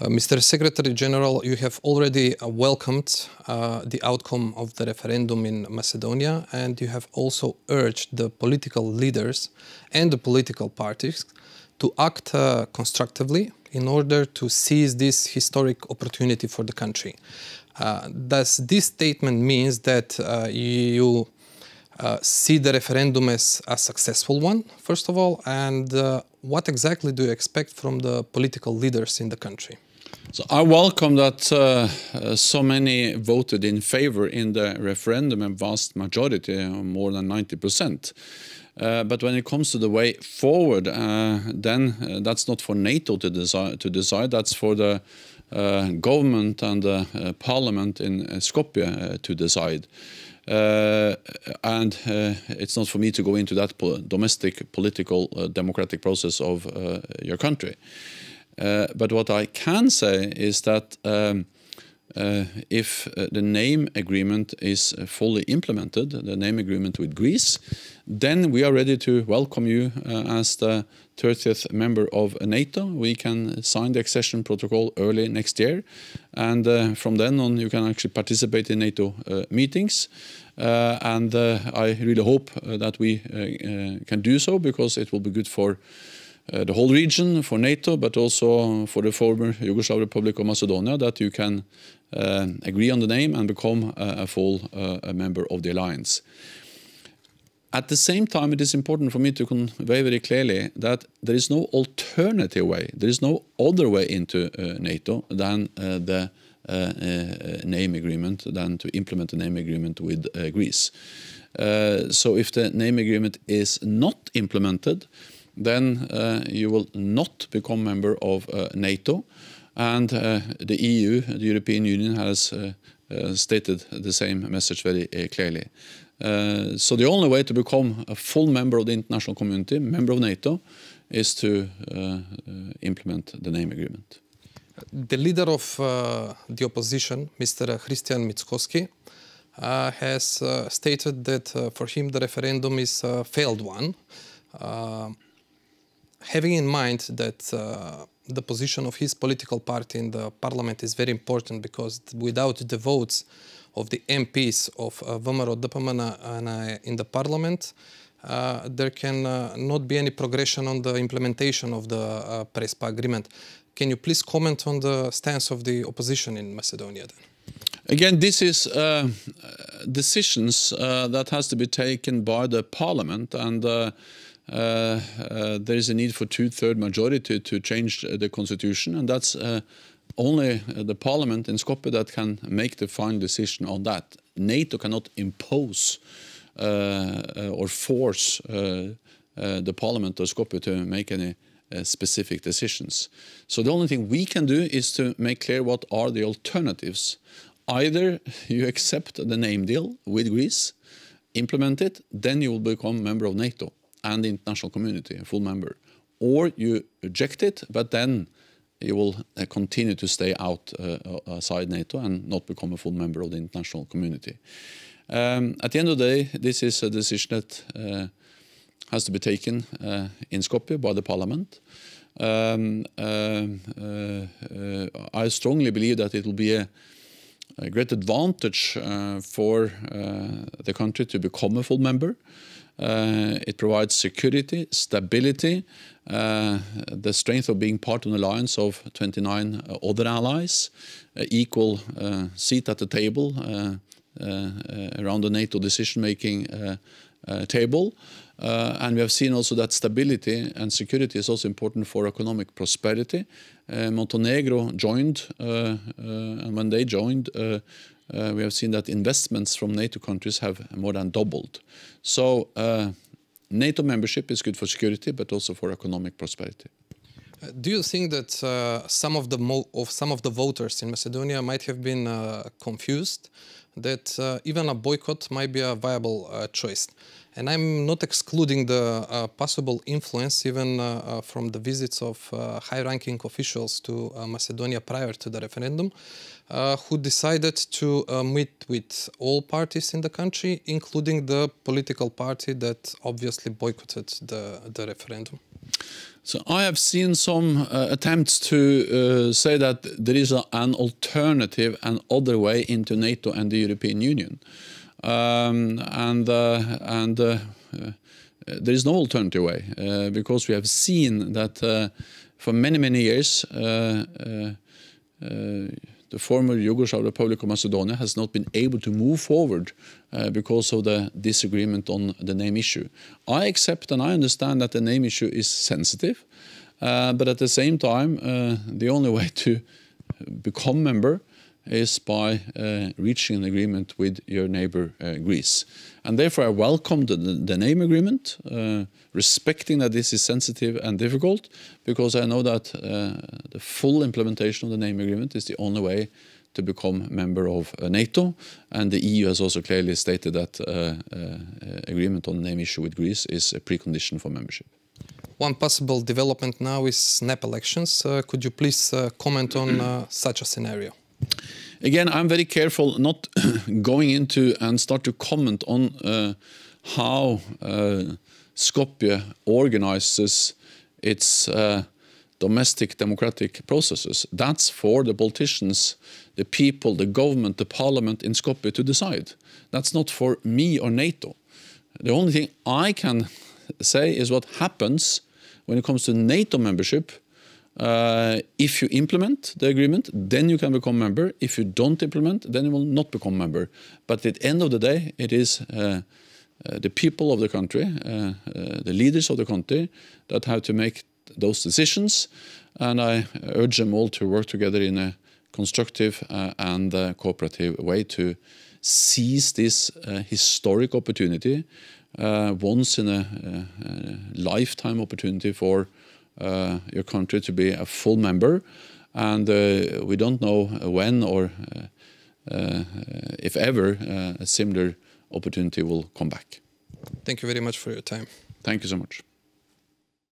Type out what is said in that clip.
Mr. Secretary General, you have already welcomed the outcome of the referendum in Macedonia, and you have also urged the political leaders and the political parties to act constructively in order to seize this historic opportunity for the country. Does this statement mean that you see the referendum as a successful one, first of all, and what exactly do you expect from the political leaders in the country? So I welcome that so many voted in favor in the referendum, a vast majority, more than 90%. But when it comes to the way forward, then that's not for NATO to decide. That's for the government and the parliament in Skopje to decide. And it's not for me to go into that domestic political democratic process of your country. But what I can say is that if the name agreement is fully implemented, the name agreement with Greece, then we are ready to welcome you as the 30th member of NATO. We can sign the accession protocol early next year, and from then on you can actually participate in NATO meetings. And I really hope that we can do so, because it will be good for the whole region, for NATO, but also for the former Yugoslav Republic of Macedonia, that you can agree on the name and become a full member of the alliance. At the same time, it is important for me to convey very clearly that there is no alternative way, there is no other way into NATO than the name agreement, than to implement the name agreement with Greece. So if the name agreement is not implemented, then you will not become member of NATO, and the EU, the European Union, has stated the same message very clearly. So the only way to become a full member of the international community, member of NATO, is to implement the name agreement. The leader of the opposition, Mr. Christian Mickoski, has stated that for him the referendum is a failed one. Having in mind that the position of his political party in the parliament is very important, because without the votes of the MPs of VMRO DPMN in the parliament, there can not be any progression on the implementation of the Prespा agreement. Can you please comment on the stance of the opposition in Macedonia then? Again, this is decisions that has to be taken by the parliament, and there is a need for 2/3 majority to change the constitution, and that's only the parliament in Skopje that can make the final decision on that. NATO cannot impose or force the parliament of Skopje to make any specific decisions. So the only thing we can do is to make clear what are the alternatives. Either you accept the name deal with Greece, implement it, then you will become member of NATO and the international community, a full member. Or you reject it, but then you will continue to stay outside NATO and not become a full member of the international community. At the end of the day, this is a decision that has to be taken in Skopje by the parliament. I strongly believe that it will be a great advantage for the country to become a full member. It provides security, stability, the strength of being part of an alliance of 29 other allies, equal seat at the table around the NATO decision-making table. And we have seen also that stability and security is also important for economic prosperity. Montenegro joined, and when they joined, we have seen that investments from NATO countries have more than doubled. So NATO membership is good for security, but also for economic prosperity. Do you think that some of the voters in Macedonia might have been confused that even a boycott might be a viable choice? And I'm not excluding the possible influence even from the visits of high-ranking officials to Macedonia prior to the referendum, who decided to meet with all parties in the country, including the political party that obviously boycotted the referendum. So I have seen some attempts to say that there is an alternative and other way into NATO and the European Union. There is no alternative way, because we have seen that for many, many years the former Yugoslav Republic of Macedonia has not been able to move forward because of the disagreement on the name issue. I accept and I understand that the name issue is sensitive, but at the same time, the only way to become member is by reaching an agreement with your neighbor Greece. And therefore I welcome the name agreement, respecting that this is sensitive and difficult, because I know that the full implementation of the name agreement is the only way to become member of NATO. And the EU has also clearly stated that agreement on the name issue with Greece is a precondition for membership. One possible development now is snap elections. Could you please comment on such a scenario? Again, I'm very careful not going into and start to comment on how Skopje organizes its domestic democratic processes. That's for the politicians, the people, the government, the parliament in Skopje to decide. That's not for me or NATO. The only thing I can say is what happens when it comes to NATO membership. If you implement the agreement, then you can become member. If you don't implement, then you will not become member. But at the end of the day, it is the people of the country, the leaders of the country, that have to make those decisions. And I urge them all to work together in a constructive and cooperative way to seize this historic opportunity, once in a lifetime opportunity for your country to be a full member. And we don't know when or if ever a similar opportunity will come back. Thank you very much for your time. Thank you so much.